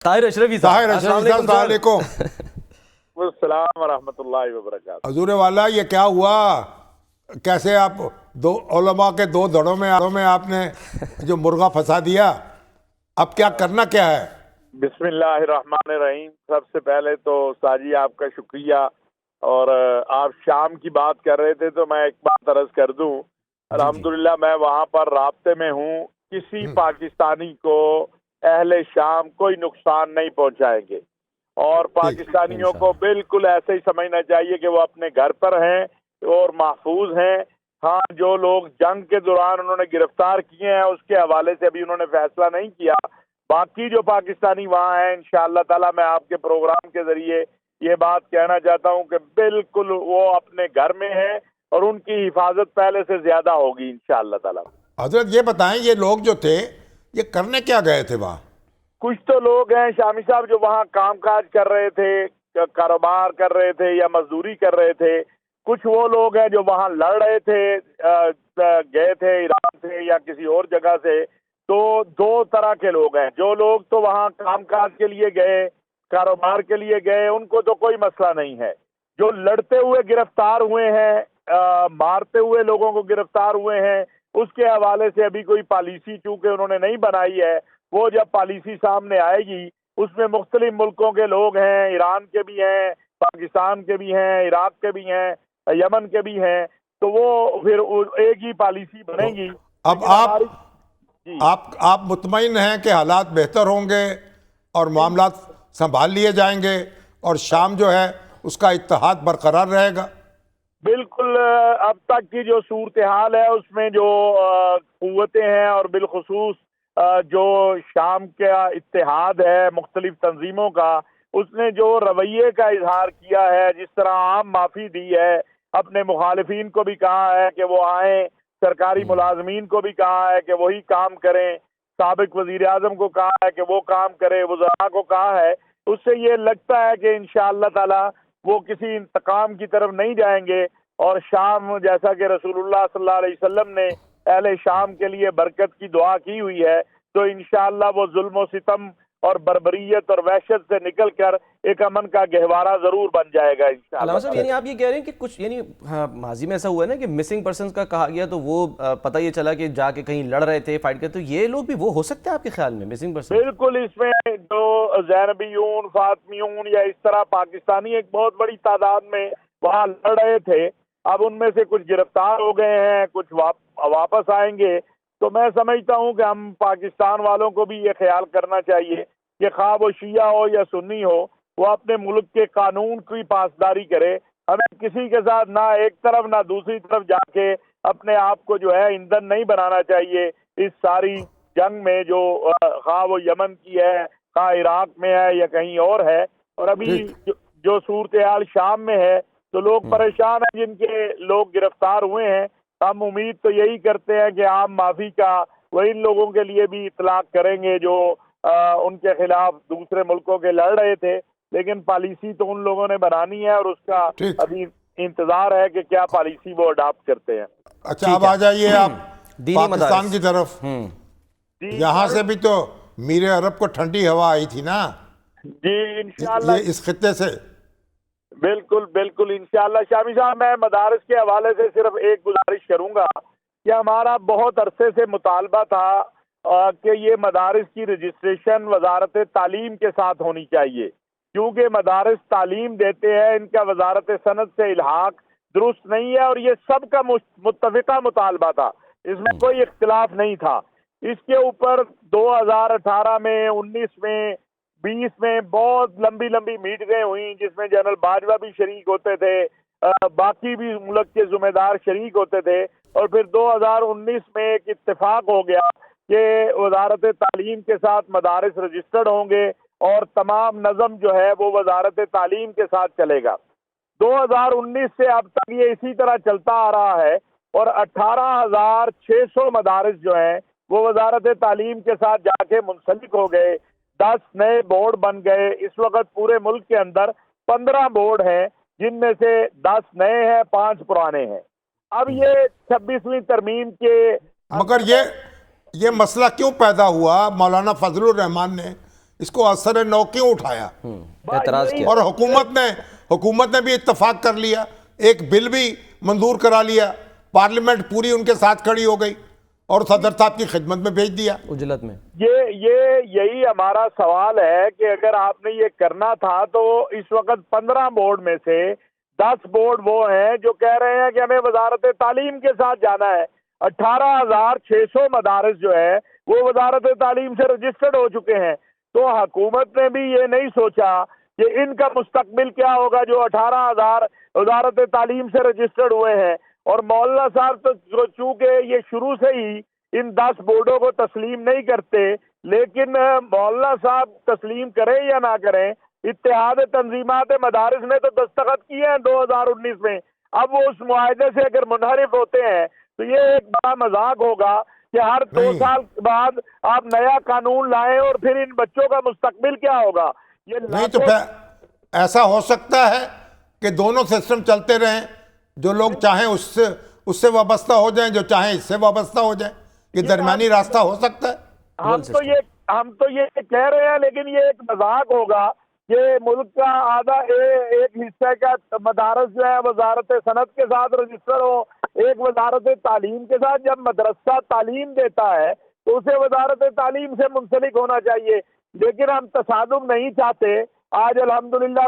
طاہر اشرفی صاحب، السلام علیکم۔ السلام ورحمۃ اللہ وبرکاتہ۔ حضور والا یہ کیا ہوا؟ کیسے آپ دو علماء کے دو دھڑوں میں آپ نے جو مرغا پھنسا دیا، اب کیا کرنا کیا ہے؟ بسم اللہ الرحمن الرحیم۔ سب سے پہلے تو ساجی آپ کا شکریہ، اور آپ شام کی بات کر رہے تھے تو میں ایک بات عرض کر دوں، الحمدللہ میں وہاں پر رابطے میں ہوں، کسی پاکستانی کو اہل شام کوئی نقصان نہیں پہنچائیں گے، اور پاکستانیوں کو بالکل ایسے ہی سمجھنا چاہیے کہ وہ اپنے گھر پر ہیں اور محفوظ ہیں۔ ہاں، جو لوگ جنگ کے دوران انہوں نے گرفتار کیے ہیں اس کے حوالے سے ابھی انہوں نے فیصلہ نہیں کیا، باقی جو پاکستانی وہاں ہیں انشاءاللہ تعالی میں آپ کے پروگرام کے ذریعے یہ بات کہنا چاہتا ہوں کہ بالکل وہ اپنے گھر میں ہیں اور ان کی حفاظت پہلے سے زیادہ ہوگی انشاءاللہ تعالی۔ حضرت یہ بتائیں، یہ لوگ جو تھے یہ کرنے کیا گئے تھے وہاں؟ کچھ تو لوگ ہیں شامی صاحب جو وہاں کام کاج کر رہے تھے، کاروبار کر رہے تھے یا مزدوری کر رہے تھے، کچھ وہ لوگ ہیں جو وہاں لڑ رہے تھے، گئے تھے ایران سے یا کسی اور جگہ سے۔ تو دو طرح کے لوگ ہیں، جو لوگ تو وہاں کام کاج کے لیے گئے، کاروبار کے لیے گئے، ان کو تو کوئی مسئلہ نہیں ہے۔ جو لڑتے ہوئے گرفتار ہوئے ہیں، مارتے ہوئے لوگوں کو گرفتار ہوئے ہیں، اس کے حوالے سے ابھی کوئی پالیسی چونکہ انہوں نے نہیں بنائی ہے، وہ جب پالیسی سامنے آئے گی اس میں مختلف ملکوں کے لوگ ہیں، ایران کے بھی ہیں، پاکستان کے بھی ہیں، عراق کے بھی ہیں، یمن کے بھی ہیں، تو وہ پھر ایک ہی پالیسی بنے گی۔ اب آپ مطمئن ہیں کہ حالات بہتر ہوں گے اور معاملات سنبھال لیے جائیں گے اور شام جو ہے اس کا اتحاد برقرار رہے گا؟ بالکل، اب تک کی جو صورتحال ہے اس میں جو قوتیں ہیں اور بالخصوص جو شام کا اتحاد ہے مختلف تنظیموں کا، اس نے جو رویے کا اظہار کیا ہے، جس طرح عام معافی دی ہے، اپنے مخالفین کو بھی کہا ہے کہ وہ آئیں، سرکاری ملازمین کو بھی کہا ہے کہ وہی کام کریں، سابق وزیر اعظم کو کہا ہے کہ وہ کام کرے، وزراء کو کہا ہے، اس سے یہ لگتا ہے کہ انشاءاللہ تعالی وہ کسی انتقام کی طرف نہیں جائیں گے، اور شام جیسا کہ رسول اللہ صلی اللہ علیہ وسلم نے اہل شام کے لیے برکت کی دعا کی ہوئی ہے، تو انشاءاللہ وہ ظلم و ستم اور بربریت اور وحشت سے نکل کر ایک امن کا گہوارہ ضرور بن جائے گا انشاءاللہ۔ علامہ صاحب، یعنی آپ یہ کہہ رہے ہیں کہ کچھ ماضی میں ایسا ہوا ہے نا کہ مسنگ پرسنز کا کہا گیا تو وہ پتہ یہ چلا کہ جا کے کہیں لڑ رہے تھے، فائٹ کرتے، تو یہ لوگ بھی وہ ہو سکتے ہیں آپ کے خیال میں مسنگ پرسن؟ بالکل، اس میں جو زینبیون، فاطمیون یا اس طرح پاکستانی ایک بہت بڑی تعداد میں وہاں لڑ رہے تھے، اب ان میں سے کچھ گرفتار ہو گئے ہیں، کچھ واپس آئیں گے، تو میں سمجھتا ہوں کہ ہم پاکستان والوں کو بھی یہ خیال کرنا چاہیے کہ خواہ وہ شیعہ ہو یا سنی ہو، وہ اپنے ملک کے قانون کی پاسداری کرے۔ ہمیں کسی کے ساتھ نہ ایک طرف نہ دوسری طرف جا کے اپنے آپ کو جو ہے ایندھن نہیں بنانا چاہیے اس ساری جنگ میں، جو خواہ وہ یمن کی ہے، خواہ عراق میں ہے یا کہیں اور ہے، اور ابھی جو صورتحال شام میں ہے تو لوگ پریشان ہیں جن کے لوگ گرفتار ہوئے ہیں۔ ہم امید تو یہی کرتے ہیں کہ عام معافی کا وہ ان لوگوں کے لیے بھی اطلاق کریں گے جو ان کے خلاف دوسرے ملکوں کے لڑ رہے تھے، لیکن پالیسی تو ان لوگوں نے بنانی ہے اور اس کا ابھی انتظار ہے کہ کیا پالیسی وہ اڈاپٹ کرتے ہیں۔ اچھا، اب آ جائیے آپ پاکستان کی طرف۔ یہاں سے بھی تو میر عرب کو ٹھنڈی ہوا آئی تھی نا جی انشاءاللہ، یہ اس خطے سے۔ بالکل بالکل انشاءاللہ۔ شامی صاحب، میں مدارس کے حوالے سے صرف ایک گزارش کروں گا کہ ہمارا بہت عرصے سے مطالبہ تھا کہ یہ مدارس کی رجسٹریشن وزارت تعلیم کے ساتھ ہونی چاہیے، کیونکہ مدارس تعلیم دیتے ہیں، ان کا وزارت صنعت سے الحاق درست نہیں ہے، اور یہ سب کا متفقہ مطالبہ تھا، اس میں کوئی اختلاف نہیں تھا۔ اس کے اوپر 2018 میں، 19 میں، 20 میں بہت لمبی لمبی میٹنگیں ہوئیں جس میں جنرل باجوہ بھی شریک ہوتے تھے، باقی بھی ملک کے ذمہ دار شریک ہوتے تھے، اور پھر 2019 میں ایک اتفاق ہو گیا کہ وزارت تعلیم کے ساتھ مدارس رجسٹرڈ ہوں گے اور تمام نظم جو ہے وہ وزارت تعلیم کے ساتھ چلے گا۔ 2019 سے اب تک یہ اسی طرح چلتا آ رہا ہے، اور 18,600 مدارس جو ہیں وہ وزارت تعلیم کے ساتھ جا کے منسلک ہو گئے، 10 نئے بورڈ بن گئے۔ اس وقت پورے ملک کے اندر 15 بورڈ ہیں، جن میں سے 10 نئے ہیں، 5 پرانے ہیں۔ اب یہ 26ویں ترمیم کے مگر یہ مسئلہ کیوں پیدا ہوا؟ مولانا فضل الرحمان نے اس کو اثر نو کیوں اٹھایا؟ اعتراض کیا؟ اور حکومت نے بھی اتفاق کر لیا، ایک بل بھی منظور کرا لیا، پارلیمنٹ پوری ان کے ساتھ کھڑی ہو گئی اور صدر صاحب کی خدمت میں بھیج دیا اجلت میں۔ یہی ہمارا سوال ہے کہ اگر آپ نے یہ کرنا تھا تو اس وقت 15 بورڈ میں سے 10 بورڈ وہ ہیں جو کہہ رہے ہیں کہ ہمیں وزارت تعلیم کے ساتھ جانا ہے۔ 18,600 مدارس جو ہے وہ وزارت تعلیم سے رجسٹرڈ ہو چکے ہیں، تو حکومت نے بھی یہ نہیں سوچا کہ ان کا مستقبل کیا ہوگا جو 18,000 وزارت تعلیم سے رجسٹرڈ ہوئے ہیں۔ اور مولانا صاحب تو چونکہ یہ شروع سے ہی ان 10 بورڈوں کو تسلیم نہیں کرتے، لیکن مولانا صاحب تسلیم کریں یا نہ کریں، اتحاد تنظیمات مدارس نے تو دستخط کیے ہیں 2019 میں۔ اب وہ اس معاہدے سے اگر منحرف ہوتے ہیں تو یہ ایک بڑا مذاق ہوگا کہ ہر 2 سال بعد آپ نیا قانون لائیں اور پھر ان بچوں کا مستقبل کیا ہوگا؟ یہ نہیں تو پھر ایسا ہو سکتا ہے کہ دونوں سسٹم چلتے رہیں، جو لوگ چاہیں اس سے وابستہ ہو جائیں، جو چاہیں اس سے وابستہ ہو جائیں، یہ درمیانی راستہ ہو سکتا ہے۔ ہم تو یہ کہہ رہے ہیں، لیکن یہ ایک مذاق ہوگا کہ ملک کا آدھا ایک حصہ کا مدارس جو ہے وزارت صنعت کے ساتھ رجسٹر ہو، ایک وزارت تعلیم کے ساتھ۔ جب مدرسہ تعلیم دیتا ہے تو اسے وزارت تعلیم سے منسلک ہونا چاہیے، لیکن ہم تصادم نہیں چاہتے۔ آج الحمدللہ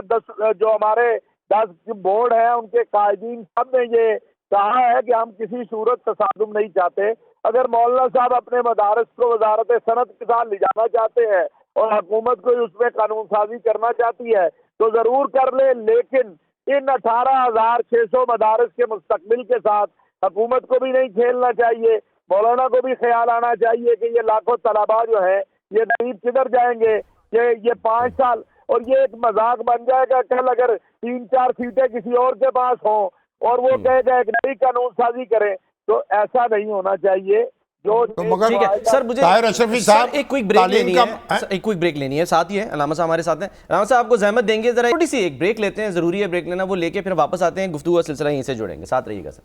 جو ہمارے 10 بورڈ ہیں ان کے قائدین سب نے یہ کہا ہے کہ ہم کسی صورت تصادم نہیں چاہتے۔ اگر مولانا صاحب اپنے مدارس کو وزارت صنعت کے ساتھ لے جانا چاہتے ہیں اور حکومت کو اس میں قانون سازی کرنا چاہتی ہے تو ضرور کر لے، لیکن ان 18,600 مدارس کے مستقبل کے ساتھ حکومت کو بھی نہیں کھیلنا چاہیے۔ مولانا کو بھی خیال آنا چاہیے کہ یہ لاکھوں طلباء جو ہیں یہ نصیب کدھر جائیں گے، کہ یہ 5 سال اور یہ ایک مذاق بن جائے گا۔ کل اگر 3-4 سیٹیں کسی اور کے پاس ہوں اور وہ کہے گا ایک نئی قانون سازی کریں، تو ایسا نہیں ہونا چاہیے۔ ٹھیک ہے سر، مجھے ایک کوئک بریک لینی ہے، ساتھ ہی ہے علامہ صاحب ہمارے ساتھ ہیں۔ علامہ صاحب آپ کو زحمت دیں گے، ذرا چھوٹی سی ایک بریک لیتے ہیں، ضروری ہے بریک لینا، وہ لے کے پھر واپس آتے ہیں، گفتگو کا سلسلہ یہیں سے جوڑیں گے، ساتھ رہیے گا سر۔